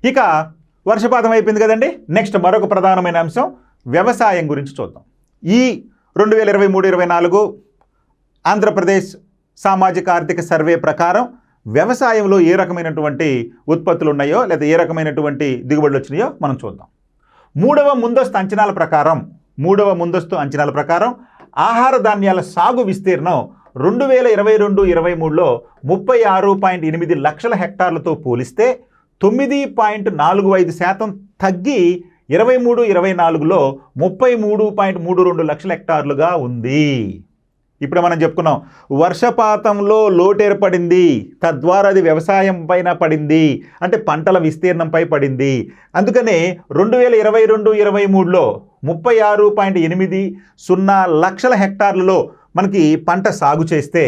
ఇక వర్షపాతం అయిపోయింది కదండి. నెక్స్ట్ మరొక ప్రధానమైన అంశం వ్యవసాయం గురించి చూద్దాం. ఈ 2023-24 ఆంధ్రప్రదేశ్ సామాజిక ఆర్థిక సర్వే ప్రకారం వ్యవసాయంలో ఏ రకమైనటువంటి ఉత్పత్తులు ఉన్నాయో లేదా ఏ రకమైనటువంటి దిగుబడులు వచ్చినాయో మనం చూద్దాం. మూడవ ముందస్తు అంచనాల ప్రకారం ఆహార ధాన్యాల సాగు విస్తీర్ణం 2022-23లో 36.8 లక్షల హెక్టార్లతో పోలిస్తే 9.45% తగ్గి 23-24లో 33.32 లక్షల హెక్టార్లుగా ఉంది. ఇప్పుడు మనం చెప్పుకున్నాం వర్షపాతంలో లోటు ఏర్పడింది, తద్వారా అది వ్యవసాయం పైన పడింది, అంటే పంటల విస్తీర్ణంపై పడింది. అందుకనే 2022-23లో 36.80 లక్షల హెక్టార్లలో మనకి పంట సాగు చేస్తే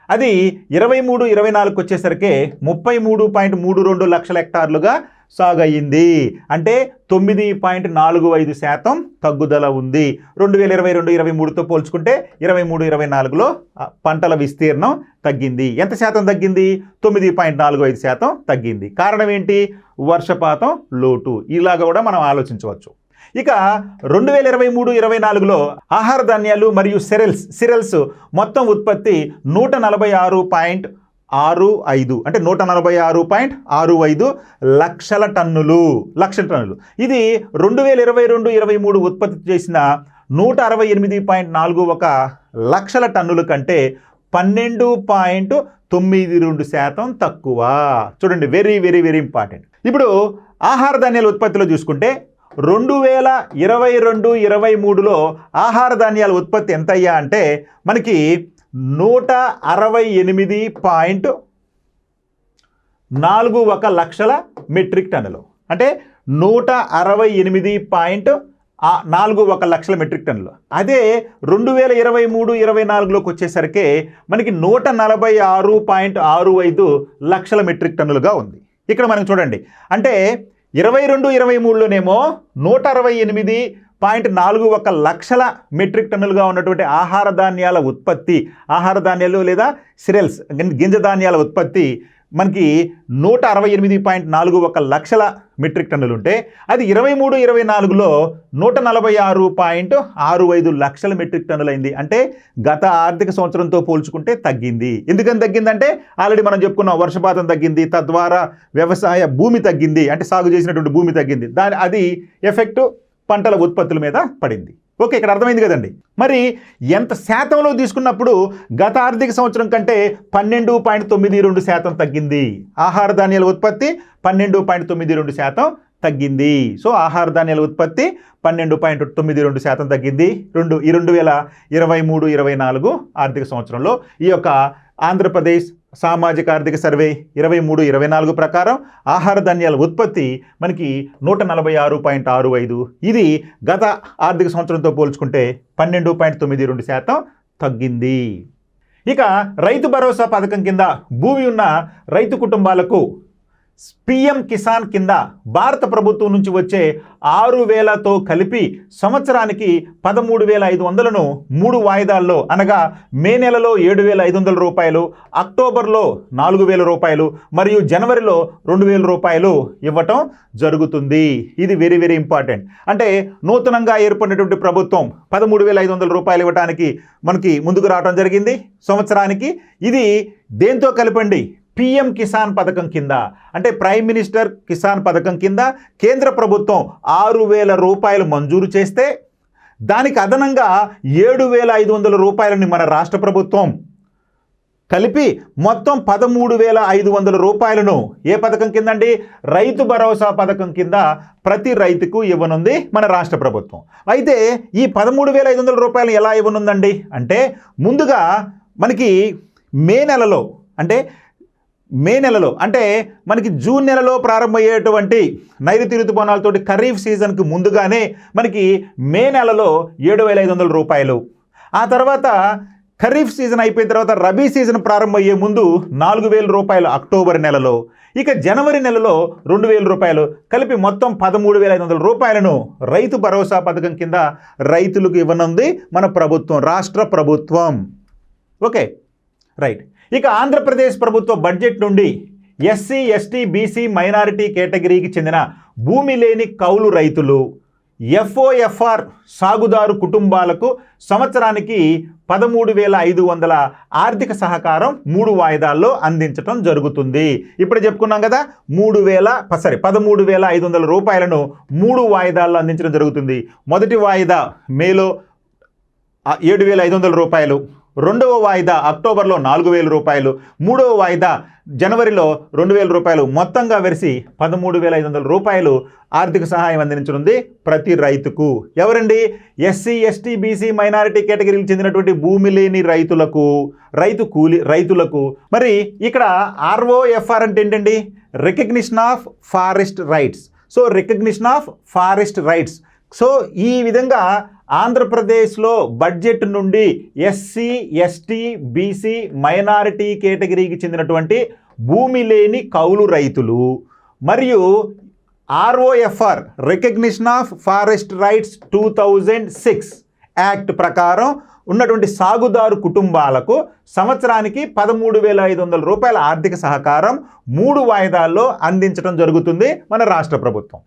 అది 23-24కి వచ్చేసరికి 33.32 లక్షల హెక్టార్లుగా సాగు అయ్యింది. అంటే 9.45% తగ్గుదల ఉంది. 2022-23తో పోల్చుకుంటే 23-24లో పంటల విస్తీర్ణం తగ్గింది. ఎంత శాతం తగ్గింది? 9.45% తగ్గింది. కారణం ఏంటి? వర్షపాతం లోటు. ఇలాగా కూడా మనం ఆలోచించవచ్చు. ఇక 2023-24లో ఆహార ధాన్యాలు మరియు సిరల్స్ మొత్తం ఉత్పత్తి 146.65 అంటే 146.65 లక్షల టన్నులు. ఇది 2022-23 ఉత్పత్తి చేసిన 168.41 లక్షల టన్నుల కంటే 12.92% తక్కువ. చూడండి, వెరీ వెరీ వెరీ ఇంపార్టెంట్. ఇప్పుడు ఆహార ధాన్యాల ఉత్పత్తిలో చూసుకుంటే 2022-23లో ఆహార ధాన్యాల ఉత్పత్తి ఎంత అయ్యా అంటే మనకి 168.41 లక్షల మెట్రిక్ టన్నులు. అంటే 168.41 లక్షల మెట్రిక్ టన్నులు. అదే 2023-24లోకి వచ్చేసరికి మనకి 146.65 లక్షల మెట్రిక్ టన్నులుగా ఉంది. ఇక్కడ మనం చూడండి, అంటే 22-23లోనేమో 168.41 లక్షల మెట్రిక్ టన్నులుగా ఉన్నటువంటి ఆహార ధాన్యాల ఉత్పత్తి, ఆహార ధాన్యాలు లేదా సిరల్స్ గింజ ధాన్యాల ఉత్పత్తి మనకి 168.41 లక్షల మెట్రిక్ టన్నులు ఉంటే అది 23-24లో 146.65 లక్షల మెట్రిక్ టన్నులైంది. అంటే గత ఆర్థిక సంవత్సరంతో పోల్చుకుంటే తగ్గింది. ఎందుకని తగ్గిందంటే ఆల్రెడీ మనం చెప్పుకున్నాం, వర్షపాతం తగ్గింది, తద్వారా వ్యవసాయ భూమి తగ్గింది, అంటే సాగు చేసినటువంటి భూమి తగ్గింది. అది ఎఫెక్ట్ పంటల ఉత్పత్తుల మీద పడింది. ఓకే, ఇక్కడ అర్థమైంది కదండి. మరి ఎంత శాతంలో తీసుకున్నప్పుడు గత ఆర్థిక సంవత్సరం కంటే 12.92% తగ్గింది. ఆహార ధాన్యాల ఉత్పత్తి 12.92% తగ్గింది. సో ఆహార ధాన్యాల ఉత్పత్తి 12.92% తగ్గింది 2023-24 ఆర్థిక సంవత్సరంలో. ఈ యొక్క ఆంధ్రప్రదేశ్ సామాజిక ఆర్థిక సర్వే 23-24 ప్రకారం ఆహార ధాన్యాల ఉత్పత్తి మనకి 146.65. ఇది గత ఆర్థిక సంవత్సరంతో పోల్చుకుంటే 12.92% తగ్గింది. ఇక రైతు భరోసా పథకం కింద భూమి ఉన్న రైతు కుటుంబాలకు PM కిసాన్ కింద భారత ప్రభుత్వం నుంచి వచ్చే 6,000తో కలిపి సంవత్సరానికి 13,500ను 3 వాయిదాల్లో, అనగా మే నెలలో 7,500 రూపాయలు, అక్టోబర్లో 4,000 రూపాయలు మరియు జనవరిలో 2,000 రూపాయలు ఇవ్వటం జరుగుతుంది. ఇది వెరీ వెరీ ఇంపార్టెంట్. అంటే నూతనంగా ఏర్పడినటువంటి ప్రభుత్వం 13,500 రూపాయలు ఇవ్వడానికి మనకి ముందుకు రావడం జరిగింది సంవత్సరానికి. ఇది దేంతో కలిపండి? PM కిసాన్ పథకం కింద, అంటే ప్రైమ్ మినిస్టర్ కిసాన్ పథకం కింద కేంద్ర ప్రభుత్వం 6,000 రూపాయలు మంజూరు చేస్తే దానికి అదనంగా 7,500 రూపాయలని మన రాష్ట్ర ప్రభుత్వం కలిపి మొత్తం 13,500 రూపాయలను ఏ పథకం కింద అండి? రైతు భరోసా పథకం కింద ప్రతి రైతుకు ఇవ్వనుంది మన రాష్ట్ర ప్రభుత్వం. అయితే ఈ 13,500 రూపాయలు ఎలా ఇవ్వనుందండి అంటే ముందుగా మనకి మే నెలలో అంటే మనకి జూన్ నెలలో ప్రారంభమయ్యేటువంటి నైరుతి ఋతుపవనాలతోటి ఖరీఫ్ సీజన్కి ముందుగానే మనకి మే నెలలో 7,500 రూపాయలు, ఆ తర్వాత ఖరీఫ్ సీజన్ అయిపోయిన తర్వాత రబీ సీజన్ ప్రారంభమయ్యే ముందు 4,000 రూపాయలు అక్టోబర్ నెలలో, ఇక జనవరి నెలలో 2,000 రూపాయలు, కలిపి మొత్తం 13,500 రూపాయలను రైతు భరోసా పథకం కింద రైతులకు ఇవ్వనుంది మన ప్రభుత్వం, రాష్ట్ర ప్రభుత్వం. Okay, right. ఇక ఆంధ్రప్రదేశ్ ప్రభుత్వ బడ్జెట్ నుండి ఎస్సీ ఎస్టీ బీసీ మైనారిటీ కేటగిరీకి చెందిన భూమి లేని కౌలు రైతులు ఎఫ్ఓఎఫ్ఆర్ సాగుదారు కుటుంబాలకు సంవత్సరానికి 13,500 ఆర్థిక సహకారం 3 వాయిదాల్లో అందించడం జరుగుతుంది. ఇప్పుడు చెప్పుకున్నాం కదా 13,500 రూపాయలను 3 వాయిదాల్లో అందించడం జరుగుతుంది. మొదటి వాయిదా మేలో 7,500 రూపాయలు, రెండవ వాయిదా అక్టోబర్లో 4,000 రూపాయలు, మూడవ వాయిదా జనవరిలో 2,000 రూపాయలు, మొత్తంగా వెరిసి 13,500 రూపాయలు ఆర్థిక సహాయం అందించనుంది ప్రతి రైతుకు. ఎవరండి? ఎస్సీ ఎస్టీ బీసీ మైనారిటీ కేటగిరీకి చెందినటువంటి భూమి లేని రైతులకు, రైతులకు. మరి ఇక్కడ ఆర్ఓఎఫ్ఆర్ అంటే ఏంటండి? Recognition of forest rights. So recognition of forest rights. So ఈ విధంగా ఆంధ్రప్రదేశ్లో బడ్జెట్ నుండి ఎస్సీ ఎస్టీ బీసీ మైనారిటీ కేటగిరీకి చెందినటువంటి భూమి లేని కౌలు రైతులు మరియు ROFR recognition of forest rights 2006 act ప్రకారం ఉన్నటువంటి సాగుదారు కుటుంబాలకు సంవత్సరానికి 13,500 రూపాయల ఆర్థిక సహకారం 3 వాయిదాల్లో అందించడం జరుగుతుంది మన రాష్ట్ర ప్రభుత్వం.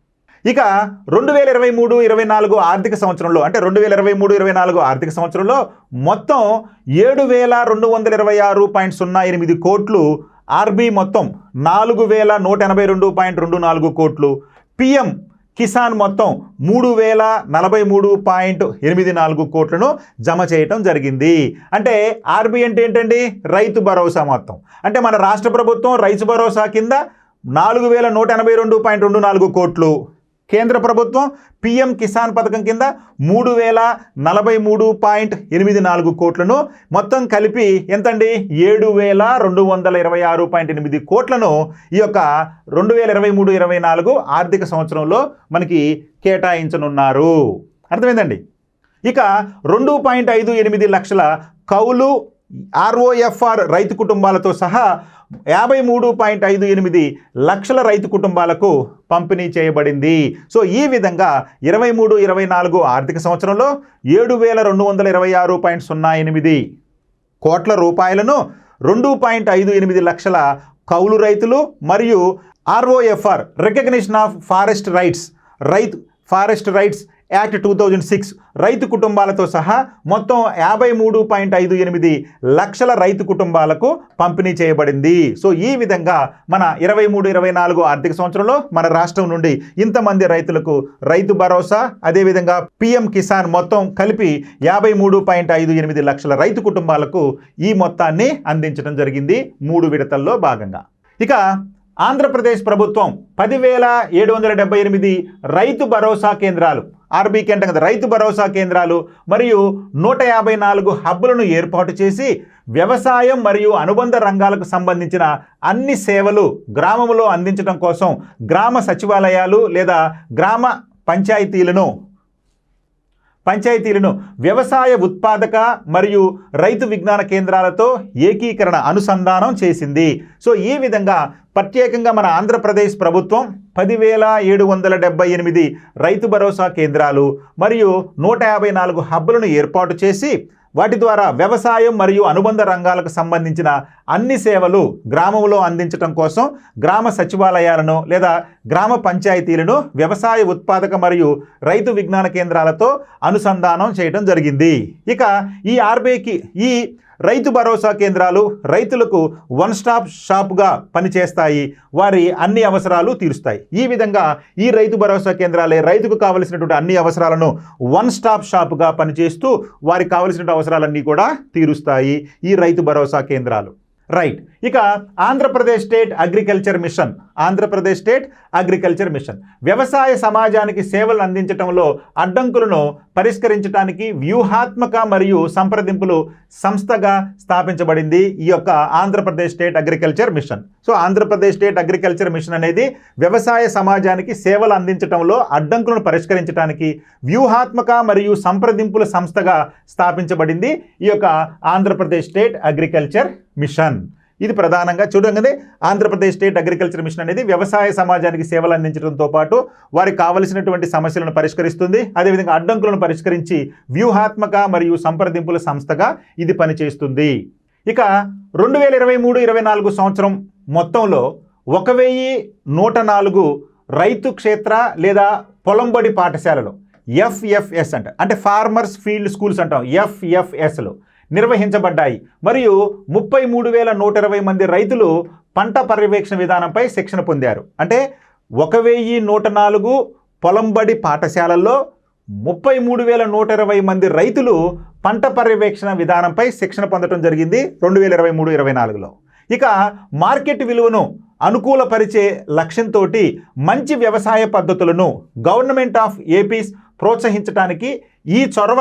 ఇక 2023-24 ఆర్థిక సంవత్సరంలో అంటే 2023-24 ఆర్థిక సంవత్సరంలో మొత్తం 7,226.08 కోట్లు, ఆర్బీ మొత్తం 4,182.24 కోట్లు, పిఎం కిసాన్ మొత్తం 3,043.84 కోట్లను జమ చేయటం జరిగింది. అంటే ఆర్బీ అంటే ఏంటండి? రైతు భరోసా మొత్తం. అంటే మన రాష్ట్ర ప్రభుత్వం రైతు భరోసా కింద 4,182.24 కోట్లు, కేంద్ర ప్రభుత్వం పిఎం కిసాన్ పథకం కింద 3,043.84 కోట్లను మొత్తం కలిపి ఎంతండి? 7,226.8 కోట్లను ఈ యొక్క 2023-24 ఆర్థిక సంవత్సరంలో మనకి కేటాయించనున్నారు. అర్థమైందండి? ఇక 2.58 లక్షల కౌలు ఆర్ఓఎఫ్ఆర్ రైతు కుటుంబాలతో సహా 53.58 లక్షల రైతు కుటుంబాలకు పంపిణీ చేయబడింది. సో ఈ విధంగా 23-24 ఆర్థిక సంవత్సరంలో 7,226.08 కోట్ల రూపాయలను 2.58 లక్షల కౌలు రైతులు మరియు ROFR recognition of forest rights act 2006 రైతు కుటుంబాలతో సహా మొత్తం 53.58 లక్షల రైతు కుటుంబాలకు పంపిణీ చేయబడింది. సో ఈ విధంగా మన 23-24 ఆర్థిక సంవత్సరంలో మన రాష్ట్రం నుండి ఇంతమంది రైతులకు రైతు భరోసా, అదేవిధంగా పిఎం కిసాన్ మొత్తం కలిపి 53.58 లక్షల రైతు కుటుంబాలకు ఈ మొత్తాన్ని అందించడం జరిగింది 3 విడతల్లో భాగంగా. ఇక ఆంధ్రప్రదేశ్ ప్రభుత్వం 10,778 రైతు భరోసా కేంద్రాలు, ఆర్బీకి అంటాం కదా, రైతు భరోసా కేంద్రాలు మరియు 154 హబ్బులను ఏర్పాటు చేసి వ్యవసాయం మరియు అనుబంధ రంగాలకు సంబంధించిన అన్ని సేవలు గ్రామంలో అందించడం కోసం గ్రామ సచివాలయాలు లేదా గ్రామ పంచాయతీలను వ్యవసాయ ఉత్పాదక మరియు రైతు విజ్ఞాన కేంద్రాలతో ఏకీకరణ అనుసంధానం చేసింది. సో ఈ విధంగా ప్రత్యేకంగా మన ఆంధ్రప్రదేశ్ ప్రభుత్వం 10,778 రైతు భరోసా కేంద్రాలు మరియు 154 హబ్బులను ఏర్పాటు చేసి వాటి ద్వారా వ్యవసాయం మరియు అనుబంధ రంగాలకు సంబంధించిన అన్ని సేవలు గ్రామంలో అందించడం కోసం గ్రామ సచివాలయాలను లేదా గ్రామ పంచాయతీలను వ్యవసాయ ఉత్పాదక మరియు రైతు విజ్ఞాన కేంద్రాలతో అనుసంధానం చేయడం జరిగింది. ఇక ఈ ఆర్బీకి ఈ రైతు భరోసా కేంద్రాలు రైతులకు వన్ స్టాప్ షాప్గా పనిచేస్తాయి, వారి అన్ని అవసరాలు తీరుస్తాయి. ఈ విధంగా ఈ రైతు భరోసా కేంద్రాలే రైతుకు కావలసినటువంటి అన్ని అవసరాలను వన్ స్టాప్ షాప్గా పనిచేస్తూ వారికి కావలసిన అవసరాలన్నీ కూడా తీరుస్తాయి ఈ రైతు భరోసా కేంద్రాలు. రైట్. ఇక ఆంధ్రప్రదేశ్ స్టేట్ అగ్రికల్చర్ మిషన్ వ్యవసాయ సమాజానికి సేవలు అందించడంలో అడ్డంకులను పరిష్కరించడానికి వ్యూహాత్మక మరియు సంప్రదింపులు సంస్థగా స్థాపించబడింది ఈ యొక్క Andhra Pradesh state agriculture machine. So Andhra Pradesh state agriculture machine అనేది వ్యవసాయ సమాజానికి సేవలు అందించడంలో అడ్డంకులను పరిష్కరించడానికి వ్యూహాత్మక మరియు సంప్రదింపుల సంస్థగా స్థాపించబడింది ఈ యొక్క ఆంధ్రప్రదేశ్ స్టేట్ అగ్రికల్చర్ మిషన్. ఇది ప్రధానంగా చూడండి, ఆంధ్రప్రదేశ్ స్టేట్ అగ్రికల్చర్ మిషన్ అనేది వ్యవసాయ సమాజానికి సేవలు అందించడంతో పాటు వారికి కావలసినటువంటి సమస్యలను పరిష్కరిస్తుంది, అదేవిధంగా అడ్డంకులను పరిష్కరించి వ్యూహాత్మక మరియు సంప్రదింపుల సంస్థగా ఇది పనిచేస్తుంది. ఇక 2023-24 సంవత్సరం మొత్తంలో 1104 రైతు క్షేత్ర లేదా పొలంబడి పాఠశాలలు ఎఫ్ఎఫ్ఎస్ అంటే ఫార్మర్స్ ఫీల్డ్ స్కూల్స్ అంటాం, ఎఫ్ఎఫ్ఎస్లు నిర్వహించబడ్డాయి. మరియు 33,120 మంది రైతులు పంట పర్యవేక్షణ విధానంపై శిక్షణ పొందారు. అంటే 1104 పొలంబడి పాఠశాలల్లో 33,120 మంది రైతులు పంట పర్యవేక్షణ విధానంపై శిక్షణ పొందడం జరిగింది 2023-24లో. ఇక మార్కెట్ విలువను అనుకూలపరిచే లక్ష్యంతో మంచి వ్యవసాయ పద్ధతులను గవర్నమెంట్ ఆఫ్ ఏపీ ప్రోత్సహించడానికి ఈ చొరవ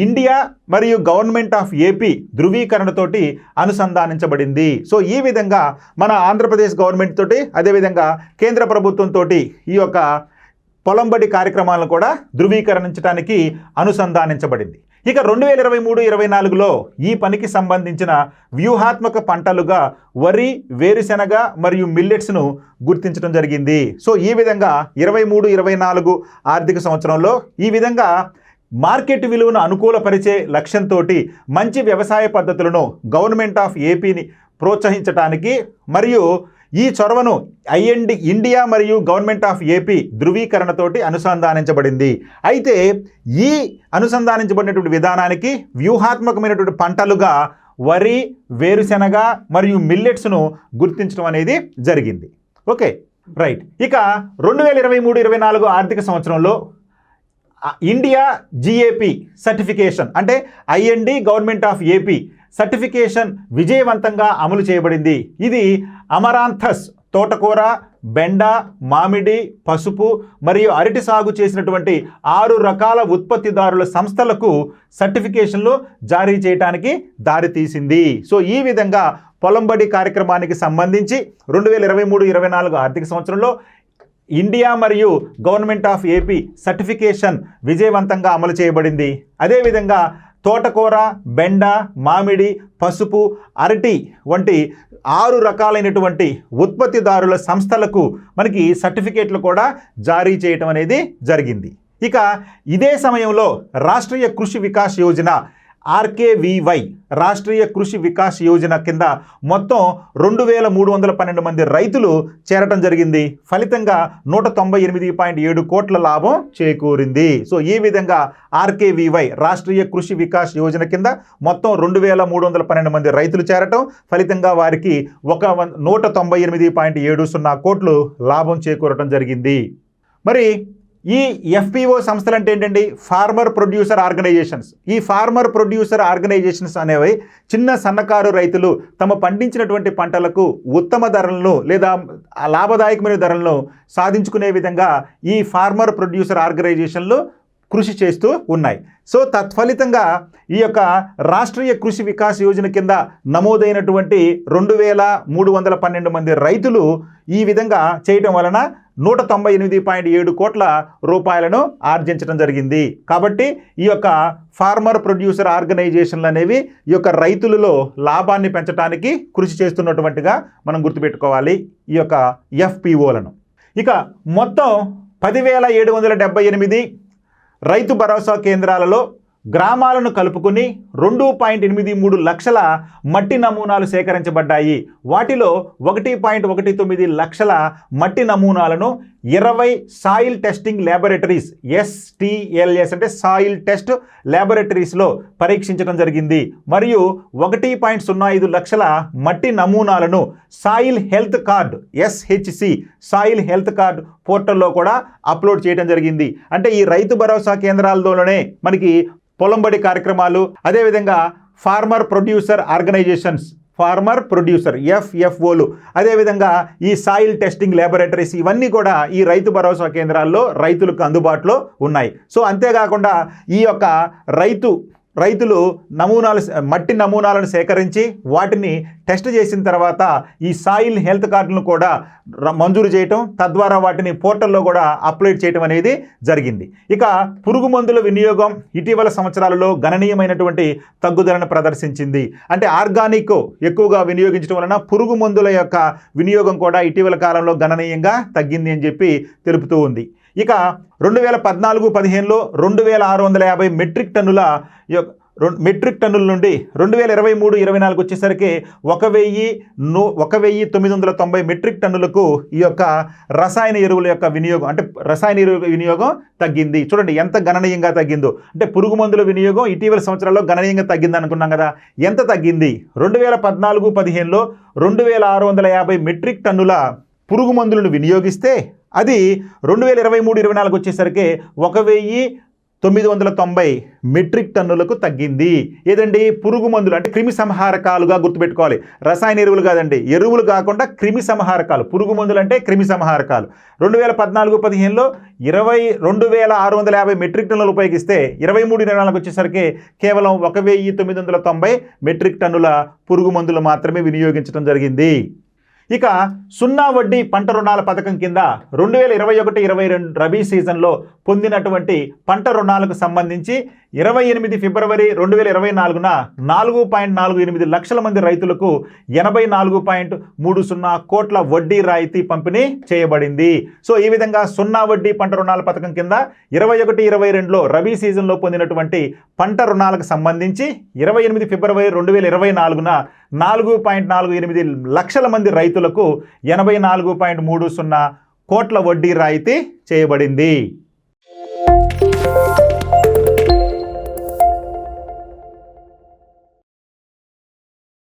ఇండియా మరియు గవర్నమెంట్ ఆఫ్ ఏపీ ధృవీకరణతోటి అనుసంధానించబడింది. సో ఈ విధంగా మన ఆంధ్రప్రదేశ్ గవర్నమెంట్ తోటి అదేవిధంగా కేంద్ర ప్రభుత్వంతో ఈ యొక్క పొలంబడి కార్యక్రమాలను కూడా ధృవీకరించడానికి అనుసంధానించబడింది. ఇక 2023-24లో ఈ పనికి సంబంధించిన వ్యూహాత్మక పంటలుగా వరి, వేరుశెనగ మరియు మిల్లెట్స్ను గుర్తించడం జరిగింది. సో ఈ విధంగా 23-24 ఆర్థిక సంవత్సరంలో ఈ విధంగా మార్కెట్ విలువను అనుకూలపరిచే లక్ష్యంతో మంచి వ్యవసాయ పద్ధతులను గవర్నమెంట్ ఆఫ్ ఏపీని ప్రోత్సహించడానికి మరియు ఈ చొరవను ఇండియా మరియు గవర్నమెంట్ ఆఫ్ ఏపీ ధృవీకరణతోటి అనుసంధానించబడింది. అయితే ఈ అనుసంధానించబడినటువంటి విధానానికి వ్యూహాత్మకమైనటువంటి పంటలుగా వరి, వేరుశెనగ మరియు మిల్లెట్స్ను గుర్తించడం అనేది జరిగింది. Okay, right. ఇక 2023-24 ఆర్థిక సంవత్సరంలో ఇండియా జిఏపి సర్టిఫికేషన్ అంటే IND government of AP certification విజయవంతంగా అమలు చేయబడింది. ఇది అమరాంథస్ తోటకూర, బెండ, మామిడి, పసుపు మరియు అరటి సాగు చేసినటువంటి 6 రకాల ఉత్పత్తిదారుల సంస్థలకు సర్టిఫికేషన్లు జారీ చేయడానికి దారితీసింది. సో ఈ విధంగా పొలంబడి కార్యక్రమానికి సంబంధించి 2023-24 ఆర్థిక సంవత్సరంలో ఇండియా మరియు గవర్నమెంట్ ఆఫ్ ఏపీ సర్టిఫికేషన్ విజయవంతంగా అమలు చేయబడింది. అదేవిధంగా తోటకూర, బెండ, మామిడి, పసుపు, అరటి వంటి 6 రకాలైనటువంటి ఉత్పత్తిదారుల సంస్థలకు మనకి సర్టిఫికేట్లు కూడా జారీ చేయటం అనేది జరిగింది. ఇక ఇదే సమయంలో రాష్ట్రీయ కృషి వికాస్ యోజన ఆర్కేవీవై రాష్ట్రీయ కృషి వికాస్ యోజన కింద మొత్తం 2,312 మంది రైతులు చేరటం జరిగింది. ఫలితంగా 198.7 కోట్ల లాభం చేకూరింది. సో ఈ విధంగా ఆర్కేవీవై రాష్ట్రీయ కృషి వికాస్ యోజన కింద మొత్తం 2,312 మంది రైతులు చేరటం ఫలితంగా వారికి 198.70 కోట్లు లాభం చేకూరటం జరిగింది. మరి ఈ ఎఫ్పిఓ సంస్థలు అంటే ఏంటండి? Farmer producer organisations. ఈ ఫార్మర్ ప్రొడ్యూసర్ ఆర్గనైజేషన్స్ అనేవి చిన్న సన్నకారు రైతులు తమ పండించినటువంటి పంటలకు ఉత్తమ ధరలను లేదా లాభదాయకమైన ధరలను సాధించుకునే విధంగా ఈ ఫార్మర్ ప్రొడ్యూసర్ ఆర్గనైజేషన్లు కృషి చేస్తూ ఉన్నాయి. సో తత్ఫలితంగా ఈ యొక్క రాష్ట్రీయ కృషి వికాస్ యోజన కింద నమోదైనటువంటి 2,312 మంది రైతులు ఈ విధంగా చేయటం వలన 198.7 కోట్ల రూపాయలను ఆర్జించడం జరిగింది. కాబట్టి ఈ యొక్క ఫార్మర్ ప్రొడ్యూసర్ ఆర్గనైజేషన్లు అనేవి ఈ యొక్క రైతులలో లాభాన్ని పెంచడానికి కృషి చేస్తున్నటువంటిగా మనం గుర్తుపెట్టుకోవాలి ఈ యొక్క ఎఫ్పిఓలను. ఇక మొత్తం 10,778 రైతు భరోసా కేంద్రాలలో గ్రామాలను కలుపుకుని 2.83 లక్షల మట్టి నమూనాలు సేకరించబడ్డాయి. వాటిలో 1.19 లక్షల మట్టి నమూనాలను 20 సాయిల్ టెస్టింగ్ ల్యాబొరేటరీస్ STLS అంటే సాయిల్ టెస్ట్ ల్యాబొరేటరీస్లో పరీక్షించడం జరిగింది. మరియు 1.05 లక్షల మట్టి నమూనాలను soil health card SHC soil health card పోర్టల్లో కూడా అప్లోడ్ చేయడం జరిగింది. అంటే ఈ రైతు భరోసా కేంద్రాలలోనే మనకి పొలంబడి కార్యక్రమాలు, అదేవిధంగా farmer producer organisations farmer producer FFOలు, అదేవిధంగా ఈ సాయిల్ టెస్టింగ్ ల్యాబొరేటరీస్ ఇవన్నీ కూడా ఈ రైతు భరోసా కేంద్రాల్లో రైతులకు అందుబాటులో ఉన్నాయి. సో అంతేకాకుండా ఈ యొక్క రైతులు మట్టి నమూనాలను సేకరించి వాటిని టెస్ట్ చేసిన తర్వాత ఈ సాయిల్ హెల్త్ కార్డులను కూడా మంజూరు చేయటం, తద్వారా వాటిని పోర్టల్లో కూడా అప్లోడ్ చేయటం అనేది జరిగింది. ఇక పురుగు మందుల వినియోగం ఇటీవల సంవత్సరాలలో గణనీయమైనటువంటి తగ్గుదలను ప్రదర్శించింది. అంటే ఆర్గానిక్ ఎక్కువగా వినియోగించడం వలన పురుగు మందుల యొక్క వినియోగం కూడా ఇటీవల కాలంలో గణనీయంగా తగ్గింది అని చెప్పి తెలుపుతూ ఉంది. ఇక 2014-15లో 2,650 మెట్రిక్ టన్నుల మెట్రిక్ టన్నుల నుండి 2023-24 వచ్చేసరికి 1,990 మెట్రిక్ టన్నులకు ఈ యొక్క రసాయన ఎరువుల యొక్క వినియోగం, అంటే రసాయన ఎరువుల వినియోగం తగ్గింది. చూడండి ఎంత గణనీయంగా తగ్గిందో. అంటే పురుగు మందుల వినియోగం ఇటీవల సంవత్సరాల్లో గణనీయంగా తగ్గింది అనుకున్నాం కదా. ఎంత తగ్గింది? 2014-15లో 2,650 మెట్రిక్ టన్నుల పురుగు మందులను వినియోగిస్తే అది 2023-24 వచ్చేసరికి 1,990 మెట్రిక్ టన్నులకు తగ్గింది. ఏదండి? పురుగు మందులు, అంటే క్రిమి సంహారకాలుగా గుర్తుపెట్టుకోవాలి. రసాయన ఎరువులు కాదండి, ఎరువులు కాకుండా క్రిమి సంహారకాలు. పురుగు మందులు అంటే క్రిమి సంహారకాలు. 2014-15లో 2,650 మెట్రిక్ టన్నులు ఉపయోగిస్తే 23-24 వచ్చేసరికి కేవలం 1,990 మెట్రిక్ టన్నుల పురుగు మందులు మాత్రమే వినియోగించడం జరిగింది. ఇక సున్నా వడ్డీ పంట రుణాల పథకం కింద 2021-22 రబీ సీజన్లో పొందినటువంటి పంట రుణాలకు సంబంధించి 28 ఫిబ్రవరి 2024న 4.48 లక్షల మంది రైతులకు 84.30 కోట్ల వడ్డీ రాయితీ పంపిణీ చేయబడింది. సో ఈ విధంగా సున్నా వడ్డీ పంట రుణాల పథకం కింద 21-22లో రబీ సీజన్లో పొందినటువంటి పంట రుణాలకు సంబంధించి 28 ఫిబ్రవరి 2024న 4.48 లక్షల మంది రైతులకు 84.30 కోట్ల వడ్డీ రాయితీ చేయబడింది.